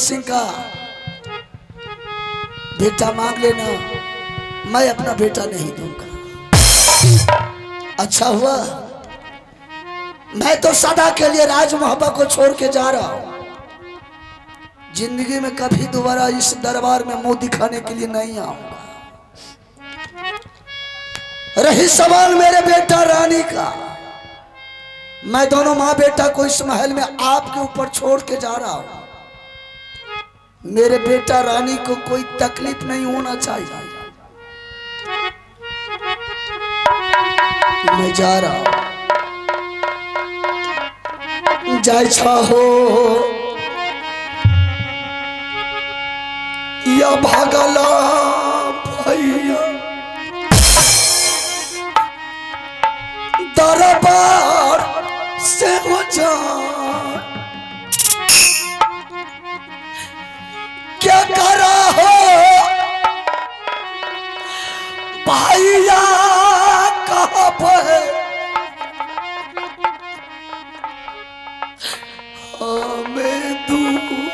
सिंह का बेटा मांग लेना, मैं अपना बेटा नहीं दूंगा। अच्छा हुआ, मैं तो सदा के लिए राज मोहब्बत को छोड़ के जा रहा हूं। जिंदगी में कभी दोबारा इस दरबार में मुंह दिखाने के लिए नहीं आऊंगा। रही सवाल मेरे बेटा रानी का, मैं दोनों माँ बेटा को इस महल में आपके ऊपर छोड़ के जा रहा हूं। मेरे बेटा रानी को कोई तकलीफ नहीं होना चाहिए। मैं जा रहा हूं। जाय चाहो या भागला भैया दरबार से हो जा, क्या करा हो भैया कहाँ पर हमें दुनिया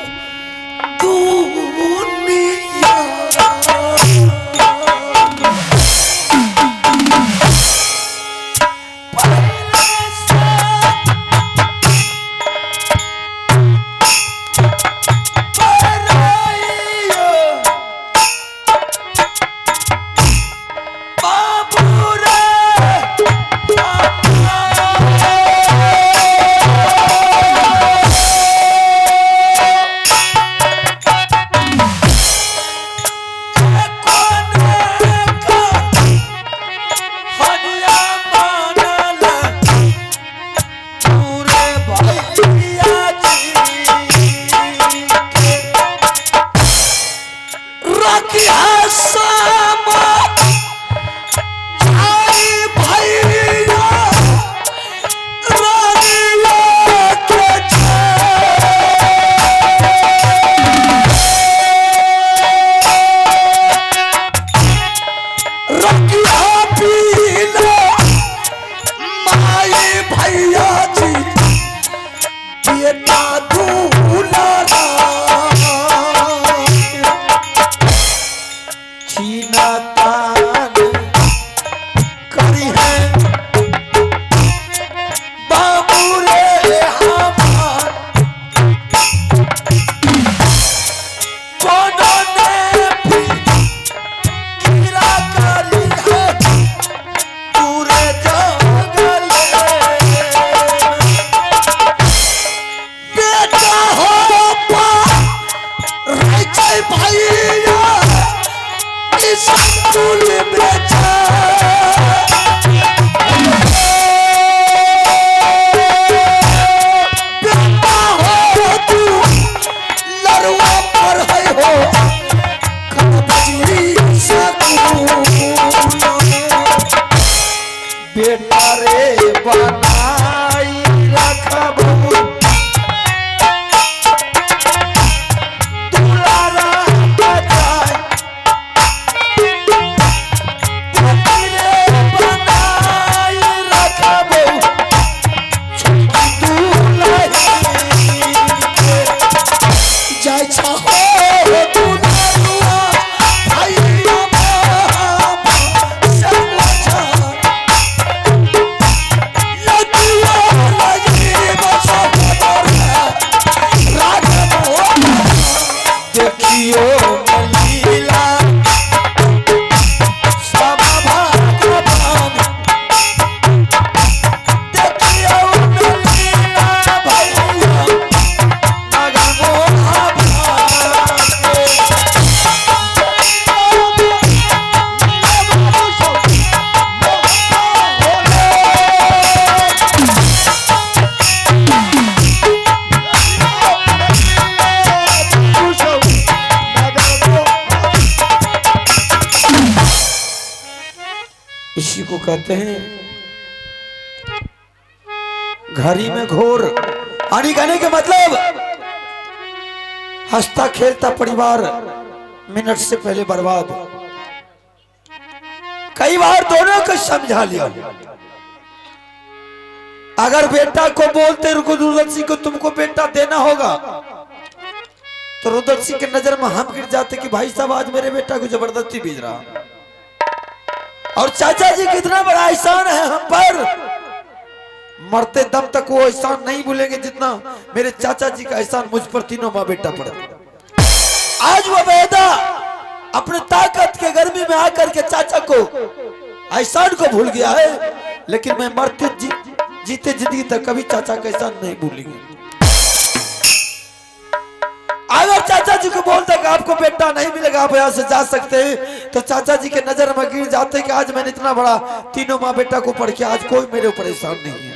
को कहते हैं घड़ी में घोर। हानि कहने के मतलब हंसता खेलता परिवार मिनट से पहले बर्बाद। कई बार दोनों को समझा लिया। अगर बेटा को बोलते रघुदूरदर्शन सिंह को तुमको बेटा देना होगा तो रुद्र सिंह के नजर में हम गिर जाते कि भाई साहब आज मेरे बेटा को जबरदस्ती भेज रहा। और चाचा जी कितना बड़ा एहसान है हम पर, मरते दम तक वो एहसान नहीं भूलेंगे जितना मेरे चाचा जी का एहसान मुझ पर तीनों माँ बेटा पड़े। आज वो बेटा अपने ताकत के गर्मी में आकर के चाचा को एहसान को भूल गया है, लेकिन मैं मरते जीते जिंदगी तक कभी चाचा का एहसान नहीं भूलेंगे। अगर चाचा जी को बोलता कि आपको बेटा नहीं मिलेगा, आप यहां से जा सकते हैं, तो चाचा जी के नजर में गिर जाते कि आज मैंने इतना बड़ा तीनों माँ बेटा को पढ़ के आज कोई मेरे ऊपर एहसान नहीं है।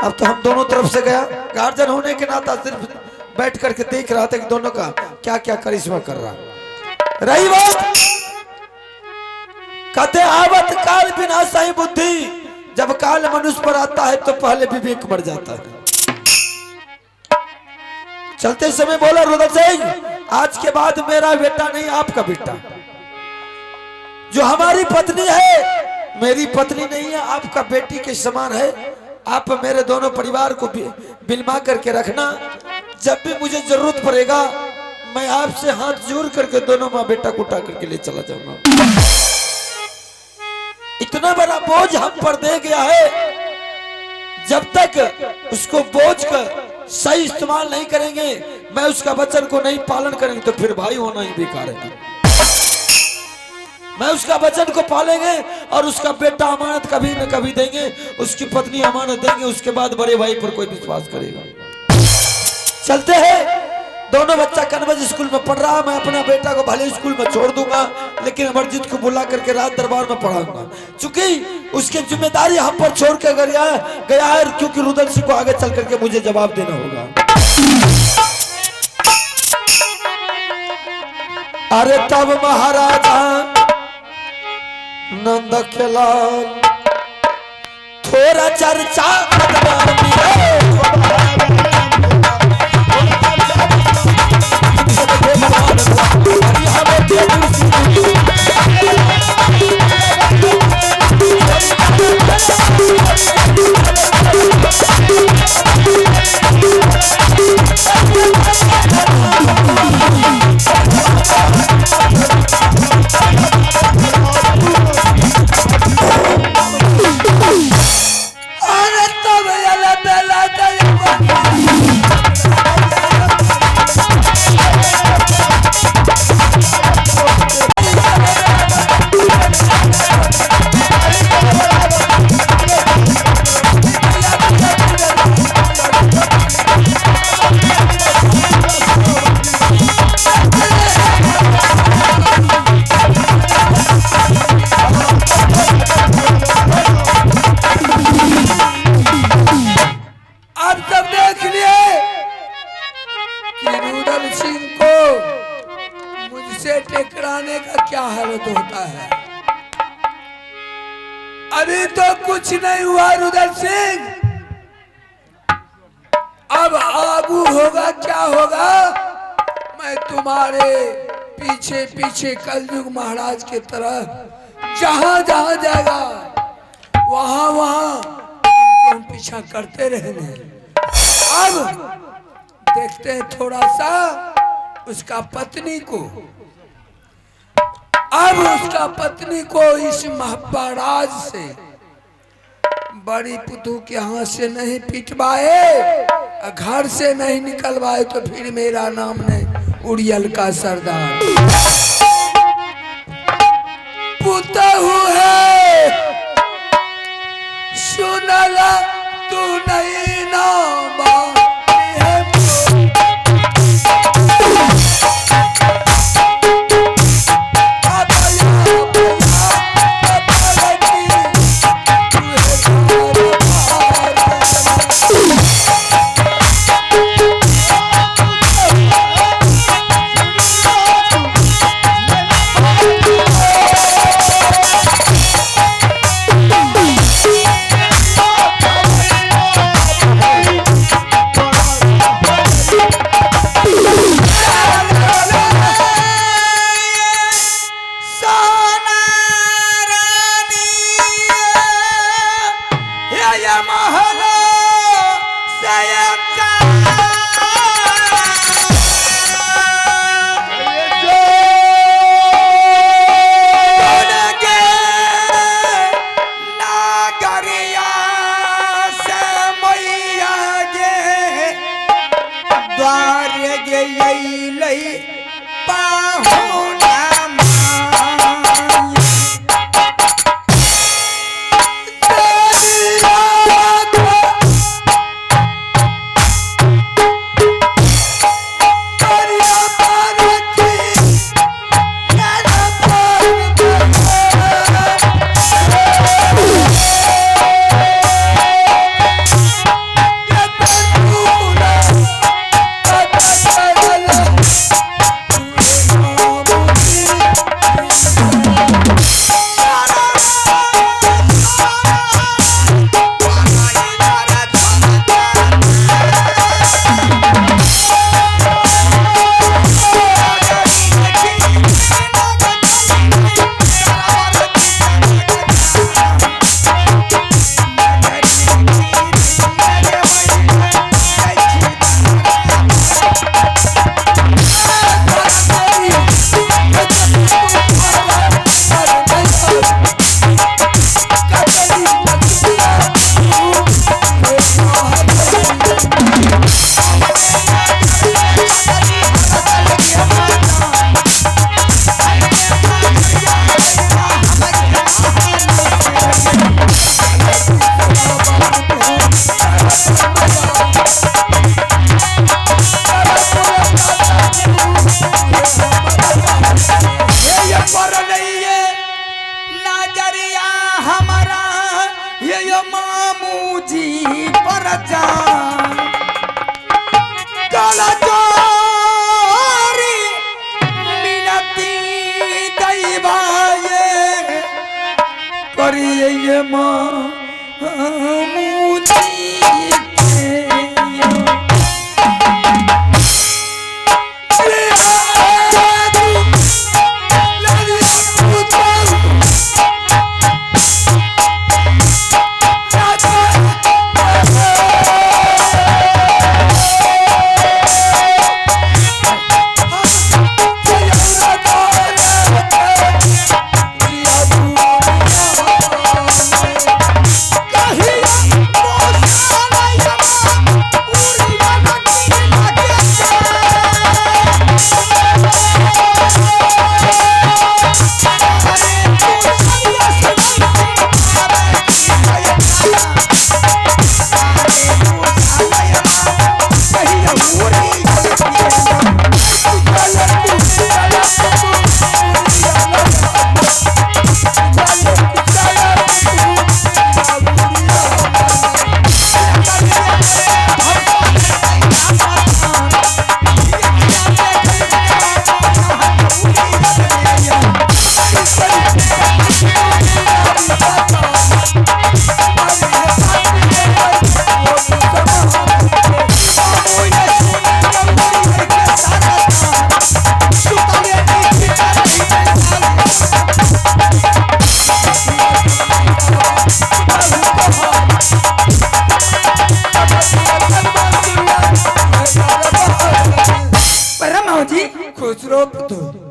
अब तो हम दोनों तरफ से गया, गार्जियन होने के नाता सिर्फ बैठ करके देख रहा था कि दोनों का क्या क्या करिश्मा कर रहा। रही बात कहते आवत काल विनाशाई बुद्धि, जब काल मनुष्य पर आता है तो पहले विवेक मर जाता है। चलते समय बोला रुद्र सिंह, आज के बाद मेरा बेटा नहीं आपका बेटा, जो हमारी पत्नी है मेरी पत्नी नहीं है, आपका बेटी के समान है। आप मेरे दोनों परिवार को बिलमा करके रखना, जब भी मुझे जरूरत पड़ेगा मैं आपसे हाथ जोड़ करके दोनों माँ बेटा को उठा करके ले चला जाऊंगा। इतना बड़ा बोझ हम पर दे गया है, जब तक उसको बोझ का सही इस्तेमाल नहीं करेंगे, मैं उसका वचन को नहीं पालन करेंगे, तो फिर भाई होना ही बेकार है। मैं उसका वचन को पालेंगे और उसका बेटा अमानत कभी न कभी देंगे, उसकी पत्नी अमानत देंगे, उसके बाद बड़े भाई पर कोई विश्वास करेगा। चलते हैं, दोनों बच्चा कन्वेंट स्कूल में पढ़ रहा, मैं अपना बेटा को भले स्कूल में छोड़ दूंगा, लेकिन अमरजीत को बुला करके रात दरबार में पढ़ाऊंगा, चूंकि उसकी जिम्मेदारी हम पर छोड़ के गया है, क्योंकि रुद्र सिंह को आगे चल करके मुझे जवाब देना होगा। अरे तब महाराजा नंद के लाल थोड़ा चर्चा टकराने का क्या हालत होता है। अभी तो कुछ नहीं हुआ रुद्र सिंह, अब आगू होगा क्या होगा। मैं तुम्हारे पीछे पीछे कलयुग महाराज के तरह जहां जहां जाएगा वहां वहां तुम पीछा करते रहने। अब देखते हैं थोड़ा सा उसका पत्नी को, अब उसका पत्नी को इस महाराज से बड़ी पुतू के हाथ से नहीं पिटवाए, घर से नहीं निकलवाए तो फिर मेरा नाम नहीं उड़ियल का सरदार। पुतहू है सुनला तू नहीं ना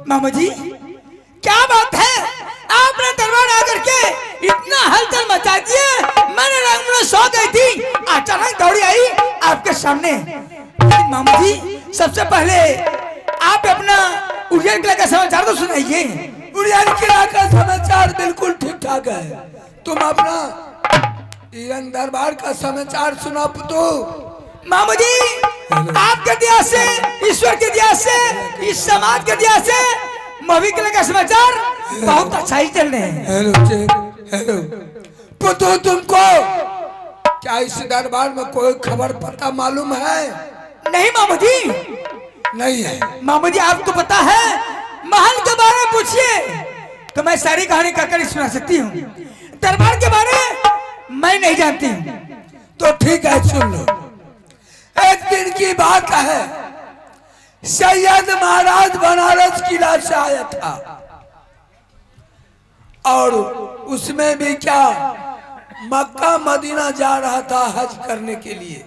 मामा जी क्या बात है, आपने दरबार आकर के इतना हलचल मचा दिए, मैंने रंग में सो गई थी, अचानक दौड़ी आई आपके सामने। मामा जी सबसे पहले आप अपना उड़िया किला का समाचार तो सुनाइए। उड़िया किला का समाचार बिल्कुल ठीक ठाक है, तुम अपना रंग दरबार का समाचार सुना पुतो। मामा जी आपके दिया से, ईश्वर के दिया से, इस समाज के दिया से मवी किला का समाचार बहुत अच्छा ही चल रहे हैं। हेलो पुतो, तुमको क्या इस दरबार में कोई खबर पता मालूम है? नहीं मामा जी, नहीं है। मामा जी आपको पता है, महल के बारे में पूछिए तो मैं सारी कहानी कहकर सुना सकती हूँ, दरबार के बारे मैं नहीं जानती। तो ठीक है सुन लो। एक दिन की बात है, सैयद महाराज बनारस किला से आया था और उसमें भी क्या मक्का मदीना जा रहा था हज करने के लिए।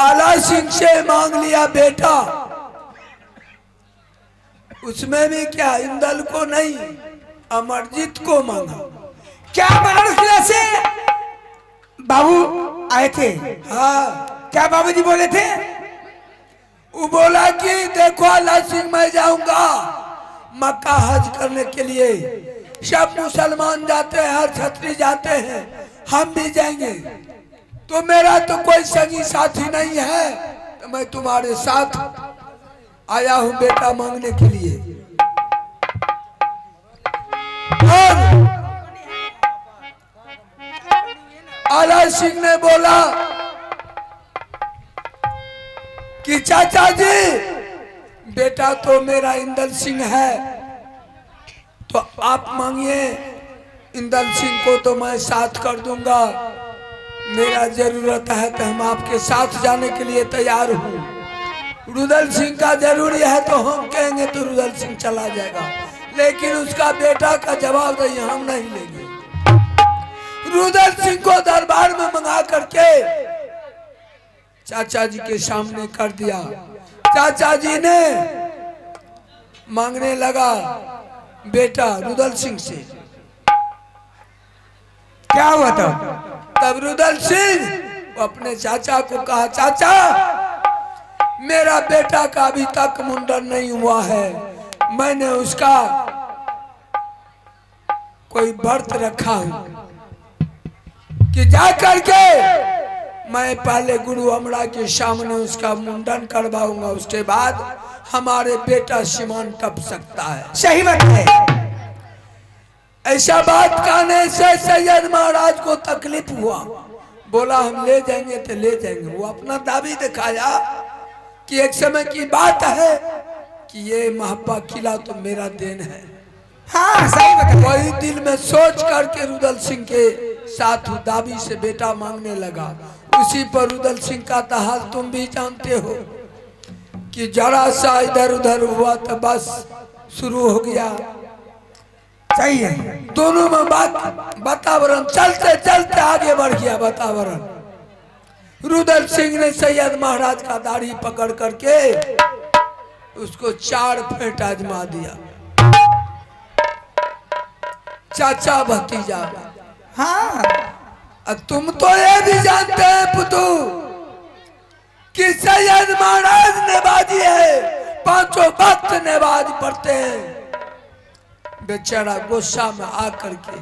आला सिंह से मांग लिया बेटा, उसमें भी क्या इंदल को नहीं अमरजीत को मांगा। क्या बनारस किला से बाबू आए थे? हाँ, क्या बाबूजी बोले थे? वो बोला कि देखो आला सिंह मैं जाऊंगा मक्का हज करने के लिए, सब मुसलमान जाते हैं, हर छतरी जाते हैं, हम भी जाएंगे, तो मेरा तो कोई संगी साथी नहीं है, तो मैं तुम्हारे साथ आया हूं बेटा मांगने के लिए। और आला सिंह ने बोला कि चाचा जी बेटा तो मेरा इंदल सिंह है, तो आप मांगिए, इंदल सिंह को तो मैं साथ कर दूंगा, मेरा जरूरत है तो हम आपके साथ जाने के लिए तैयार हूँ। रुदल सिंह का जरूरी है तो हम कहेंगे तो रुदल सिंह चला जाएगा, लेकिन उसका बेटा का जवाब नहीं, हम नहीं लेंगे। रुदल सिंह को दरबार में मंगा करके चाचा जी के सामने कर दिया। चाचा जी ने मांगने लगा बेटा रुदल सिंह से। क्या हुआ था? तब रुदल सिंह अपने चाचा को कहा, चाचा मेरा बेटा का अभी तक मुंडन नहीं हुआ है, मैंने उसका कोई व्रत रखा हूं कि जा करके मैं पहले गुरु अमरा के सामने उसका मुंडन करवाऊंगा, उसके बाद हमारे बेटा सीमान टप सकता है। सही बात है। ऐसा बात कहने से सैयद महाराज को तकलीफ हुआ, बोला हम ले जाएंगे तो ले जाएंगे। वो अपना दावी दिखाया कि एक समय की बात है कि ये महापा किला तो मेरा देन है। हाँ सही बात है। वही दिल में सोच करके रुदल सिंह के साथ दावी से बेटा मांगने लगा। उसी पर रुदल सिंह का तो हाल तुम भी जानते हो कि जरा सा इधर उधर हुआ तो बस शुरू हो गया। सही है। दोनों में बात वातावरण चलते चलते आगे बढ़ गया वातावरण। रुदल सिंह ने सैयद महाराज का दाढ़ी पकड़ करके उसको 4 फेंट आजमा दिया। चाचा भतीजा। हाँ तुम तो ये भी जानते हैं पुतू कि सैयद महाराज नेबाजी है, 5 वक्त नेबाज पढ़ते हैं। बेचारा गुस्सा में आकर के,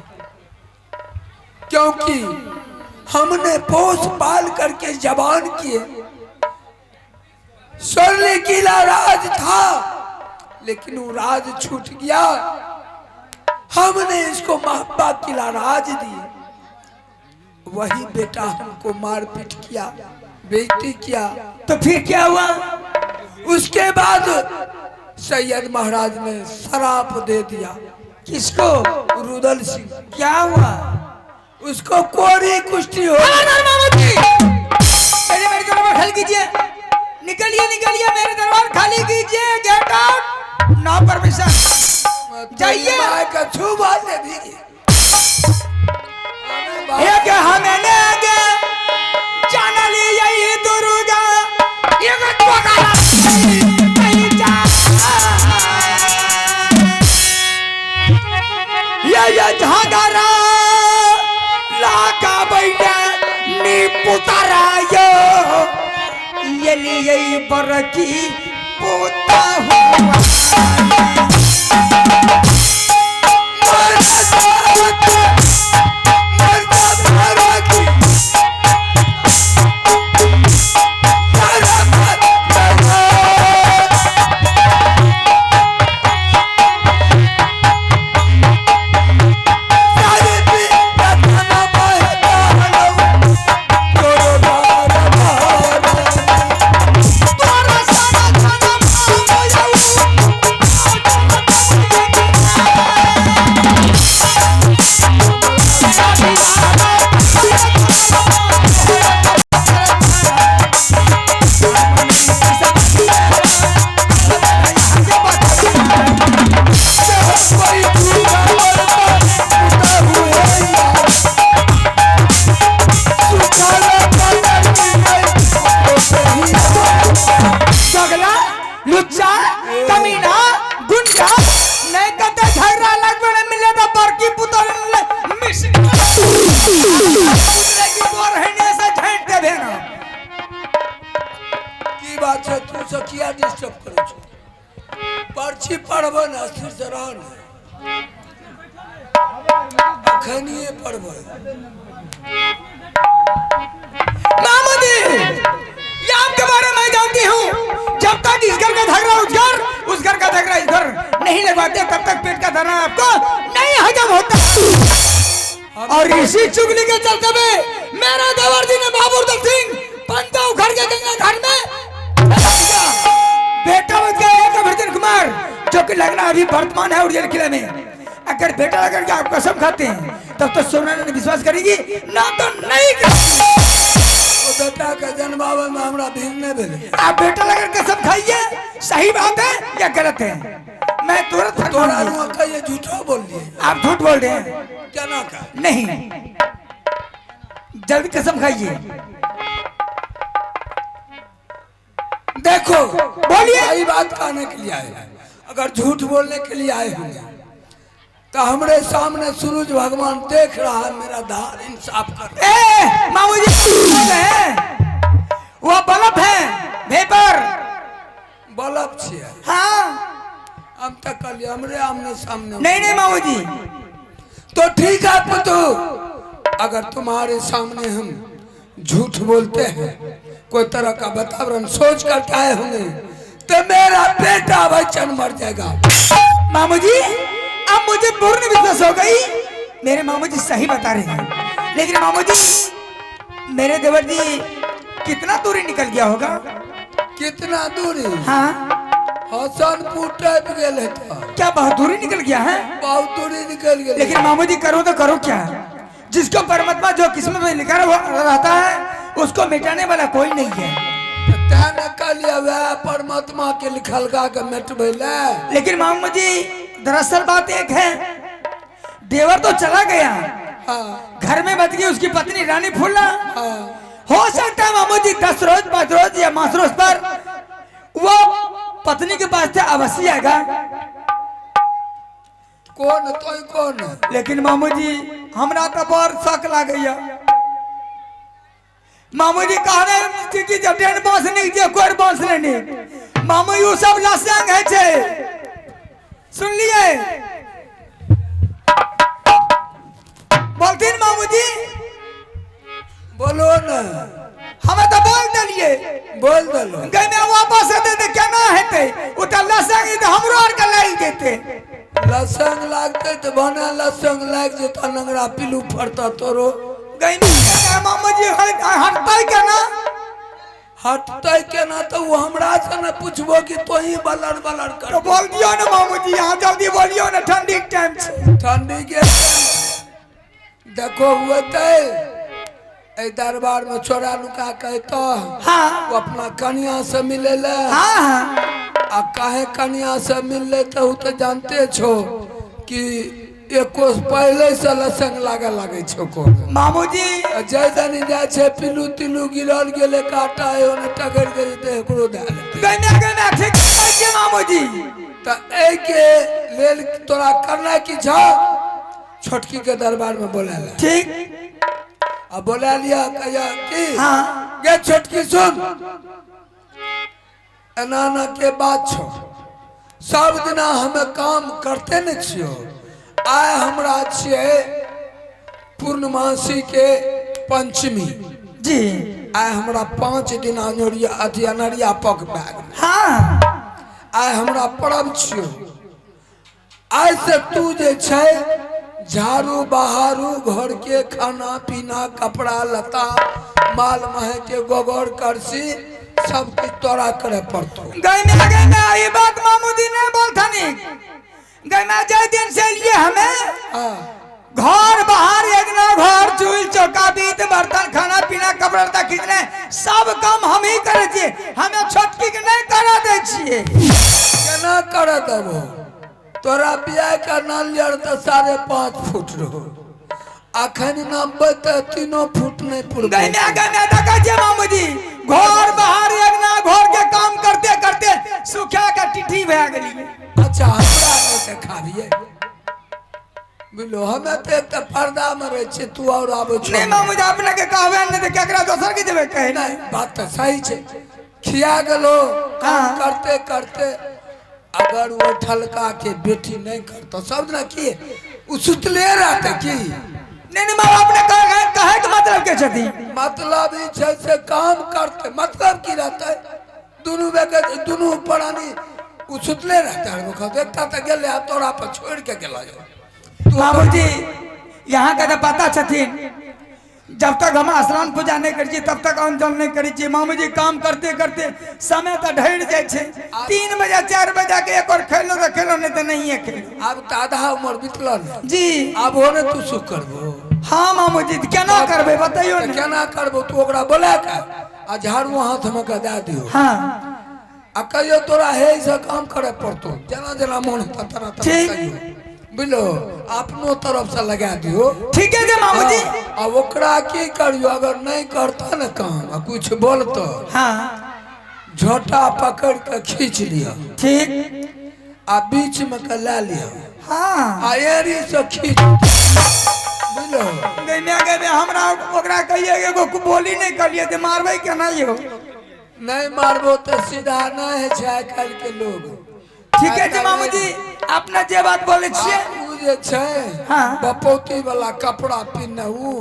क्योंकि हमने पोस पाल करके जवान किए, स्वर्ली किला राज था लेकिन वो राज छूट गया, हमने इसको महबा किला राज दिए। वही बेटा हमको मारपीट किया, बेइज्जती किया। तो फिर क्या हुआ? उसके बाद सैयद महाराज ने शराप दे दिया। किसको? रुदल सिंह। क्या हुआ? उसको कोरी कुश्ती हो। पहले मेरे दरबार खाली कीजिए, निकलिए निकलिए, मेरे दरबार खाली कीजिए, गेट आउट, नो परमिशन, जाइए। का छू बात दे दी। एक हमें आगे जाना ली यही दुर्गा, एक टोकाला नहीं जा। ये झगड़ा लाका बैठे नी पुतारा यो, ये लिए बरकी पोता हुआ। डिस्टर्ब करो छो पर्ची पढ़ब ना स्थिर से रह ना अखनिए पढ़ब मामूदी ये आपके बारे में जानती हूँ। जब तक इस घर का झगड़ा उस घर का झगड़ा इस घर नहीं लगवाते तब तक पेट का धरना आपको नहीं हजम होता। और इसी चुगली के चलते हुए मेरा देवर जी ने बाबूदर सिंह पंता उखड़ के गंगा घाट में बेटा बच गया एक अभिर्जन कुमार जो कि लगना अभी वर्तमान है उड़ियल किले में। अगर बेटा लगन के आप कसम खाते हैं तब तो सोना ने विश्वास करेगी ना तो नहीं करेगी। बेटा का जन्मावे में हमरा भीड़ नहीं भेले। आप बेटा लगन कसम खाइए सही बात है या गलत है मैं तुरंत तोरा रुआ का ये झूठा बोल दिए आप झूठ बोल रहे हैं क्या ना का नहीं जल्दी कसम खाइए देखो बोलिए। सही बात कहने के लिए आए अगर झूठ बोलने के लिए आए होंगे तो हमरे सामने सूरज भगवान देख रहा है मेरा धार इंसाफ कर रहा है। मामू जी वो बल्ब है भेपर बल्ब छे हाँ हम तक कल हमरे आमने सामने नहीं मामू जी तो ठीक है पुतू अगर तुम्हारे सामने हम झूठ बोलते हैं कोई तरह का वातावरण सोच करके आए होंगे तो मेरा बेटा बच्चन मर जाएगा। मामू जी अब मुझे पूर्ण विश्वास हो गई मेरे मामू जी सही बता रहे हैं। लेकिन मामू जी मेरे देवर जी कितना दूरी निकल गया होगा कितना दूरी हाँ हसनपुर टाइप गेल है तो क्या बहुत दूरी निकल गया है बहुत दूरी निकल गई लेकिन मामू जी करो तो करो क्या जिसको परमात्मा जो किस्मत में लिखा रहता है उसको मिटाने वाला कोई नहीं है। परमात्मा के लिखल का मिट भैले लेकिन मामू जी दरअसल बात एक है देवर तो चला गया हाँ घर में बच गई उसकी पत्नी रानी फूला हाँ हो सकता है मामू जी 10 रोज 5 रोज या 5 रोज पर वो पत्नी के पास से अवश्य आएगा। कौन तो कौन लेकिन मामू जी हमरा तो बहुत शक लागैया मामू जी कह रहे कि जब डेढ़ बांस नहीं जे कोई बांस नहीं मामू यू सब लसंग है छे सुन लिए बोलतीन मामू जी बोलो ना हमें तो बोल दलिए बोल दलो गई में वापस आते तो क्या ना हेते उता लसंग तो हमरो और का लाई देते लसंग लागते तो बना लसंग लाग जेता नंगरा पिलू फरता तोरो गई में मामू जी हटता क्या ना हटते के ना तो वो हमरा से न पूछबो कि तो ही बलर बलर कर तो बोल दियो ना मामू जी यहाँ जल्दी बोलियो ना ठंडी के टाइम से ठंडी के देखो हुए थे दरबार में छोरा नुका कहता हाँ वो अपना कन्या से मिले ले हाँ हाँ आ काहे कन्या से मिल ले तो जानते छो कि एक कोस पहले से लसंग लागे लागे छो को मामू जी जय दनी जाय छे पिलू तिलू गिरल गेले काटा है ओने टगर गई ते एकरो दा गने ठीक है मामू जी त ए के लेल तोरा करना की छ छोटकी के दरबार में बोलाला ठीक अब बोला लिया कया की हाँ गे छोटकी सुन एनाना के बात छो सब दिना हमें काम करते न छियो आय हमरा छे पूर्णमासी के पंचमी जी आय हमरा 5 दिन अनोरिया अथी अनरिया पक बैग हाँ आय हमरा पर्व छियो आय से तू जे छे झाड़ू बहारू घर के खाना पीना कपड़ा लता माल महे के गोबर करसी सब कुछ तोरा करे पड़तो गई में ये बात मामू जी ने बोलता नहीं गई में जय दिन से लिए हमें घर बाहर एक ना घर चूल चौका बीत बर्तन खाना पीना कपड़ा लता खींचने सब काम हम ही करे छे हमें छोटकी के नहीं करा दे छिए केना करे देबो तोरा बियाह का नालियर तो 5.5 फुट रहो अखन नब्बे तो 3 फुट नहीं पुर गई में देखा छे मामू जी घर बाहर एक ना घर के काम करते करते सुखा का टिठी भए गेली अच्छा हमरा नहीं देखाबिए बिलो हमें तो एक पर्दा में रहे छे तू और आबो छो नहीं मामू जी अपने के कहबे नहीं तो केकरा दोसर के देबे कहे नहीं बात तो सही छे खिया गलो काम हाँ। करते करते अगर वो ठलका के बेटी नहीं करता सब ना किए उ सुतले रहते की नहीं माँ बाप ने कहे के मतलब के छथी मतलब ई छै से काम करते मतलब की रहते दोनों प्राणी उ सुतले रहते हैं वो देखता तो गेले आ तोरा पर छोड़ के गेला बाबूजी यहाँ का तो पता छथिन जब तक हम स्नान पूजा नहीं करी तब तक अन्न जल नहीं करी मामूजी काम करते करते समय तो ढेर जाए 3 बजे 4 बजे के एक और खेलो तो खेलो नहीं तो नहीं है खेलो अब तो आधा उम्र बीतल जी अब होने तू सुख करबो हाँ मामूजी केना करबे बताइयो तो केना करबो तू ओकरा बोला के आ झाड़ू हाथ में के दे दियो हाँ आ कहियो तोरा हे से काम करे पड़तो जना जना मन होता तरह तरह ठीक। कहियो बुझलो अपनो तरफ से लगा दियो ठीक है जे मामूजी अब ओकरा की करियो अगर नहीं करता ना काम आ कुछ बोलतो हाँ झोटा पकड़ के खींच लिया ठीक आ बीच में के ला लिया हाँ आ एरी से खींच बुझलो गैया गए हमरा ओकरा कहिए एगो बोली नहीं करिए ते मारबै केना यो नहीं मारबो तो सीधा नहीं है आइ काल्हि के लोग ठीक है जी मामूजी अपना जे बात बोले छिए उ जे छै हाँ। बपौती वाला कपड़ा पिन्हू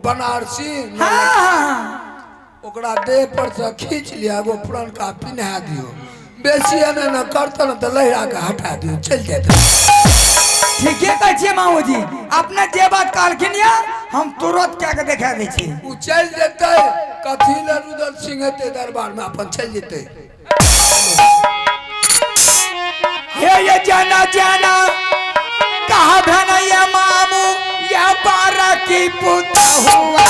बनारसी हाँ हाँ ओकरा देह पर से खींच लिया एगो पुरनका पिन्हा दियो बेसी एने न करतो न तो लहरा के हटा दियो चल जाते ठीक है कहै छिए मामूजी अपना जे बात कहलखिन या हम तुरंत क्या के दिखा दै छी उ चल जेते कथी ले रुदल सिंह हेते दरबार में अपन चल जेते ये जाना जाना कहा भना या मामू या बारा की पुता हुआ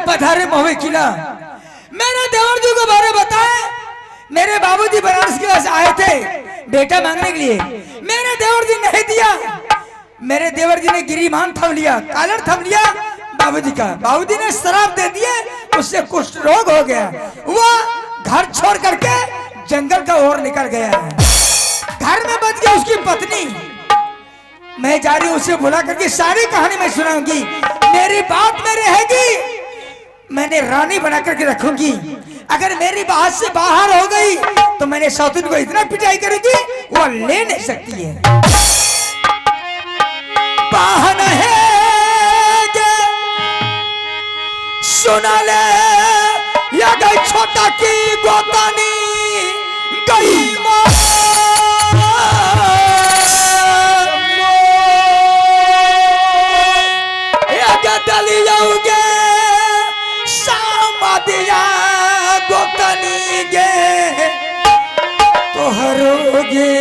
पधारे मोहे किला मेरे देवर जी को बारे बताए मेरे बाबूजी बनारस किला से आए थे बेटा मांगने के लिए मेरे देवर जी नहीं दिया मेरे देवर जी ने गिरिमान थम लिया कालर थम लिया बाबूजी का बाबूजी ने शराब दे दिए उससे कुष्ठ रोग हो गया वह घर छोड़ करके जंगल का ओर निकल गया है घर में बच गई उसकी पत्नी मैं जा रही हूँ उसे बुला करके सारी कहानी मैं सुनाऊंगी मेरी बात में रहेगी मैंने रानी बना करके रखूंगी अगर मेरी बात से बाहर हो गई तो मैंने सौतन को इतना पिटाई करूंगी वो ले नहीं सकती है बाहन है सुना ले या गई छोटा की गोतानी गई डली जाओगे दिया गोतनी गे तो हरोगे